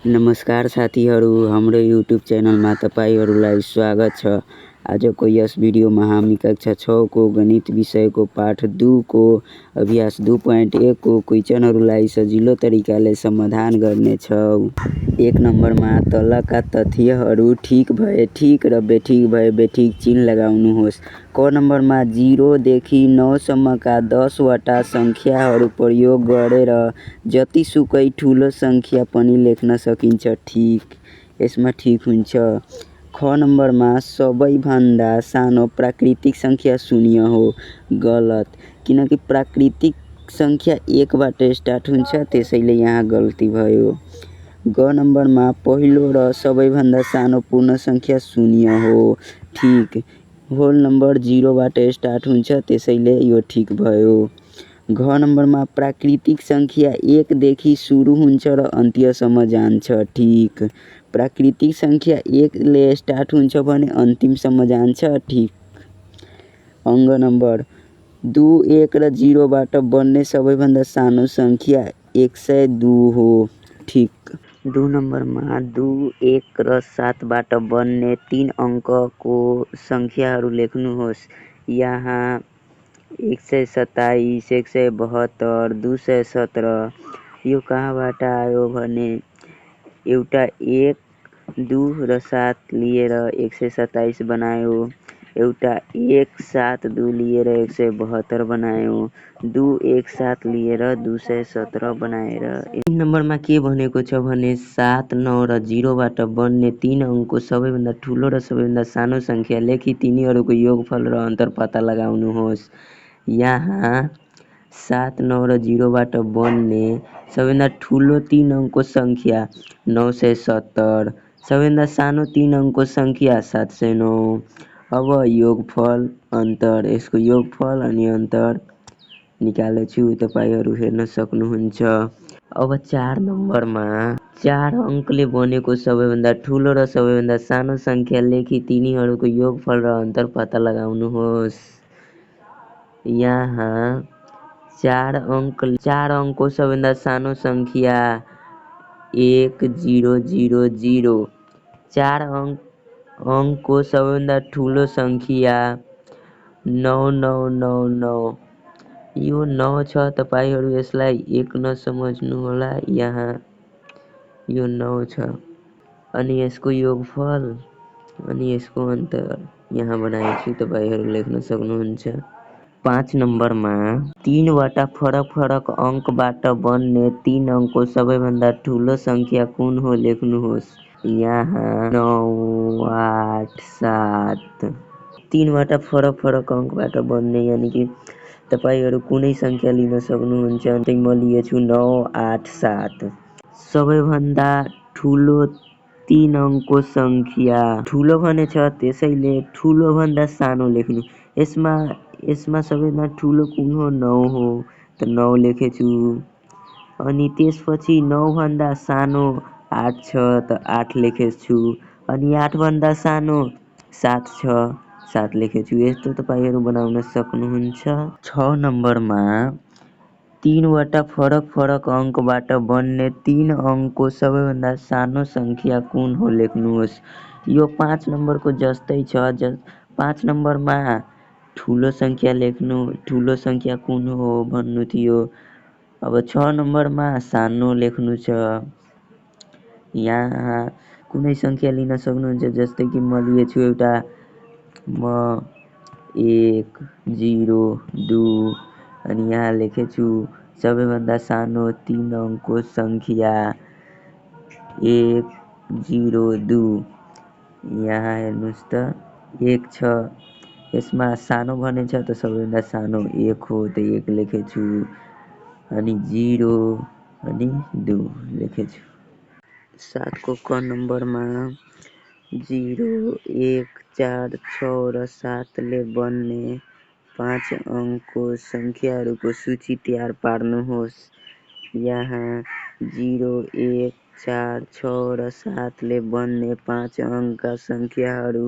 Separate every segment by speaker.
Speaker 1: नमस्कार साथीहरू, हाम्रो युट्युब च्यानलमा तपाईँहरूलाई स्वागत छ। आजको यस भिडियोमा हामी कक्षा 6 को गणित विषयको पाठ 2 को अभ्यास 2.1 को क्वेशनहरूलाई सजिलो तरिकाले समाधान गर्नेछौँ। 1 नम्बरमा तलका तथ्यहरू ठिक भए ठिक र बेठिक भए बेठिक चिन्ह लगाउनुहोस्। क नम्बरमा 0 देखि 9 सम्मका 10 वटा सङ्ख्याहरू प्रयोग गरेर जतिसुकै ठुलो सङ्ख्या पनि लेख्न सकिन्छ। ठिक, यसमा ठिक हुन्छ। ख नम्बरमा सबैभन्दा सानो प्राकृतिक सङ्ख्या 0 हो। गलत, किनकि प्राकृतिक सङ्ख्या 1 बाट स्टार्ट हुन्छ, त्यसैले यहाँ गल्ती भयो। ग नम्बरमा पहिलो र सबैभन्दा सानो पूर्ण सङ्ख्या 0 हो। ठिक, होल नम्बर 0 बाट स्टार्ट हुन्छ, त्यसैले यो ठिक भयो। घ नम्बरमा प्राकृतिक सङ्ख्या 1 देखि सुरु हुन्छ र अन्त्यसम्म जान्छ। ठिक, प्राकृतिक सङ्ख्या 1 ले स्टार्ट हुन्छ भने अन्तिमसम्म जान्छ। ठिक। अङ्क नम्बर 2, 1 र 0 बाट बन्ने सबैभन्दा सानो सङ्ख्या 102 हो। ठिक। 2 नम्बरमा 2, 1 र 7 बाट बन्ने 3 अङ्कको सङ्ख्याहरू लेख्नुहोस्। यहाँ 127, 172, 217 यो कहाँबाट आयो भने एउटा 1, 2 र 7 लिएर 127 बनायो, एउटा 1, 7, 2 लिएर 172 बनायो, 2, 1, 7 लिएर 217 बनाएर। 3 नम्बरमा के भनेको छ भने 7, 9 र 0 बाट बन्ने 3 अङ्कको सबैभन्दा ठुलो र सबैभन्दा सानो सङ्ख्या लेखी तिनीहरूको योगफल र अन्तर पत्ता लगाउनुहोस्। यहाँ 7, 9 र 0 बाट बन्ने सबैभन्दा ठुलो 3 अङ्कको सङ्ख्या 970, सबैभन्दा सानो 3 अङ्कको सङ्ख्या 709। अब योगफल अन्तर, यसको योगफल अनि अन्तर निकालेछु, तपाईँहरू हेर्न सक्नुहुन्छ। अब 4 नम्बरमा 4 अङ्कले बनेको सबैभन्दा ठुलो र सबैभन्दा सानो सङ्ख्या लेखी तिनीहरूको योगफल र अन्तर पत्ता लगाउनुहोस्। यहाँ 4 अङ्कको सबैभन्दा सानो सङ्ख्या 1000, 4 अङ्कको सबैभन्दा ठुलो सङ्ख्या 9999। यो 9 छ, तपाईँहरू यसलाई 1 नसम्झनुहोला, यहाँ यो 9 छ। अनि यसको योगफल अनि यसको अन्तर यहाँ बनाएछु, तपाईँहरू लेख्न सक्नुहुन्छ। 5 नम्बरमा 3 वटा फरक फरक अङ्कबाट बन्ने 3 अङ्कको सबैभन्दा ठुलो सङ्ख्या कुन हो लेख्नुहोस्। यहाँ 9, 8, 7 3 वटा फरक फरक अङ्कबाट बन्ने, यानि कि तपाईँहरू कुनै सङ्ख्या लिन सक्नुहुन्छ। अन्त म लिएछु 9, 8, 7। सबैभन्दा ठुलो 3 अङ्कको सङ्ख्या ठुलो भनेछ, त्यसैले ठुलोभन्दा सानो लेख्नु। यसमा सबैभन्दा ठुलो कुन हो? 9 हो, त 9 लेखेछु। अनि त्यसपछि 9 भन्दा सानो 8 छ, त 8 लेखेछु। अनि 8 भन्दा सानो 7 छ, 7 लेखेछु। यस्तो तपाईँहरू बनाउन सक्नुहुन्छ। 6 नम्बरमा 3 वटा फरक फरक अङ्कबाट बन्ने 3 अङ्कको सबैभन्दा सानो सङ्ख्या कुन हो लेख्नुहोस्। यो 5 नम्बरको जस्तै छ। 5 नम्बरमा ठुलो सङ्ख्या लेख्नु, ठुलो सङ्ख्या कुन हो भन्नु थियो। अब 6 नम्बरमा सानो लेख्नु छ। यहाँ कुनै सङ्ख्या लिन सक्नुहुन्छ, जस्तै कि म लिएछु एउटा 1, 0, 2 अनि यहाँ लेखेछु सबैभन्दा सानो 3 अङ्कको सङ्ख्या 102। यहाँ हेर्नुहोस् त 1 छ, यसमा सानो भनेछ त सबैभन्दा सानो 1 हो, त 1 लेखेछु। अनि 0 अनि 2 लेखेछु। 7 को क नम्बरमा 0, 1, 4, 6 र 7 ले बन्ने 5 अङ्कको सङ्ख्याहरूको सूची तयार पार्नुहोस्। यहाँ 0, 1, 4, 6 र 7 ले बन्ने 5 अङ्कका सङ्ख्याहरू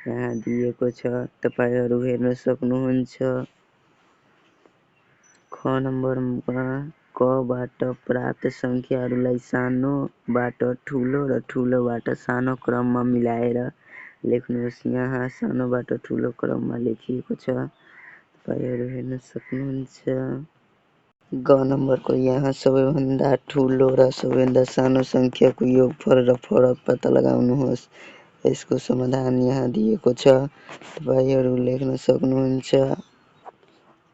Speaker 1: यहाँ दिएको छ, तपाईँहरू हेर्न सक्नुहुन्छ। ख बाट प्राप्त संख्याहरूलाई सानोबाट ठुलो र ठुलोबाट सानो क्रममा मिलाएर लेख्नुहोस्। यहाँ सानोबाट ठुलो क्रममा लेखिएको छ, तपाईँहरू हेर्न सक्नुहुन्छ। ग नम्बरको यहाँ सबैभन्दा ठुलो र सबैभन्दा सानो संख्याको योगफल र फरक पत्ता लगाउनुहोस्। यसको समाधान यहाँ दिएको छ, तपाईँहरू लेख्न सक्नुहुन्छ।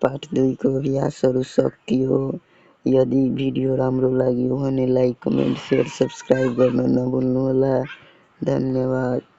Speaker 1: पाठ 2 को अभ्यासहरू सकियो। यदि भिडियो राम्रो लाग्यो भने लाइक, कमेन्ट, शेयर, सब्स्क्राइब गर्न नभुल्नुहोला। धन्यवाद।